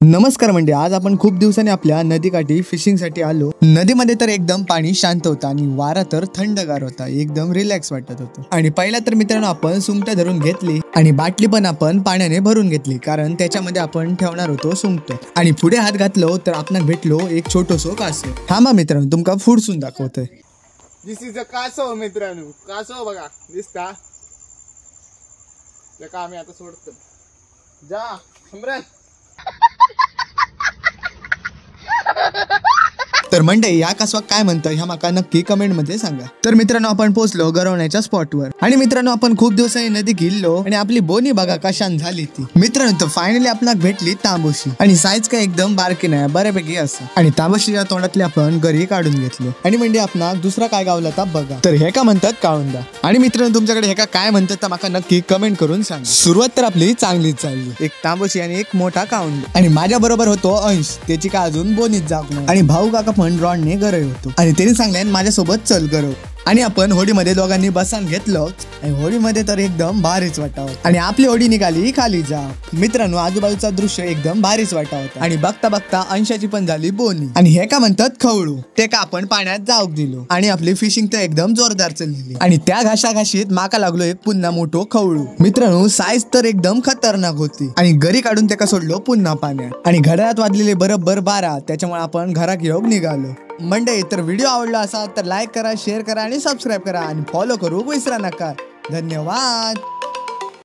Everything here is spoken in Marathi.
नमस्कार म्हणजे आज आपण खूप दिवसांनी आपल्या नदीकाठी फिशिंगसाठी आलो। नदीमध्ये तर एकदम पाणी शांत होतं आणि वारा तर थंडगार होता, एकदम रिलॅक्स वाटत होतं। आणि पहिला तर मित्रांनो आपण सुंगट धरून घेतली आणि बाटली पण आपण पाण्याने भरून घेतली, कारण त्याच्यामध्ये आपण ठेवणार होतो सुंगट। आणि पुढे हात घातलो तर आपल्याला भेटलो एक छोटोसो कासव। थांबा मित्रांनो तुमका फुडसून दाखवतोय। दिस इज अ कासव मित्रांनो, कासव बघा दिसता त्याका आम्ही आता सोडतो। जा सम्राट। तर मंडळी या कासवाक काय म्हणतं ह्या माका नक्की कमेंट मध्ये सांगा। तर मित्रांनो आपण पोहोचलो गरवण्याच्या स्पॉटवर आणि मित्रांनो आपण खूप दिवसांनी नदी गेलो आणि आपली बोनी बघा कशान झाली ती। मित्रांनो तर फायनली आपल्याला भेटली तांबोशी आणि साईज काय एकदम बारकी नाही, बऱ्यापैकी असं। आणि तांबोशीच्या तोंडातली आपण घरी काढून घेतलो आणि म्हणजे आपला दुसरा काय गावला तर बघा। तर हे का म्हणतात काळुंदा। आणि मित्रांनो तुमच्याकडे हे का काय म्हणतात तर माका नक्की कमेंट करून सांगा। सुरुवात तर आपली चांगलीच चालली, एक तांबोशी आणि एक मोठा काळुंदा। आणि माझ्या बरोबर होतो अंश, त्याची का अजून बोनीच जाग नाही। आणि भाऊ काका पण रॉडने गरय होतो आणि त्यांनी सांगले माझ्यासोबत चल गरव। आणि आपण होडीमध्ये दोघांनी बसान घेतलं आणि होडीमध्ये तर एकदम भारीच वाटावं आणि आपली होडी निघाली खाली जा। मित्रांनो आजूबाजूचा दृश्य एकदम भारीच वाटावं आणि बघता बघता अंशाची पण झाली बोनी आणि हे का म्हणतात खवळू। ते का आपण पाण्यात जाऊक दिलो आणि आपली फिशिंग तर एकदम जोरदार चालली आणि त्या घाशाघाशीत माका लागलो एक पुन्हा मोठो खवळू। मित्रांनो साईज तर एकदम खतरनाक होती आणि घरी काढून त्याका सोडलो पुन्हा पाण्यात आणि घड्याळात वाजलेले बरोबर 12, त्याच्यामुळे आपण घरात घेऊन निघालो। मंडळी तर व्हिडिओ आवडला असा तर लाईक करा, शेअर करा आणि सबस्क्राईब करा आणि फॉलो करू विसरा नका। धन्यवाद।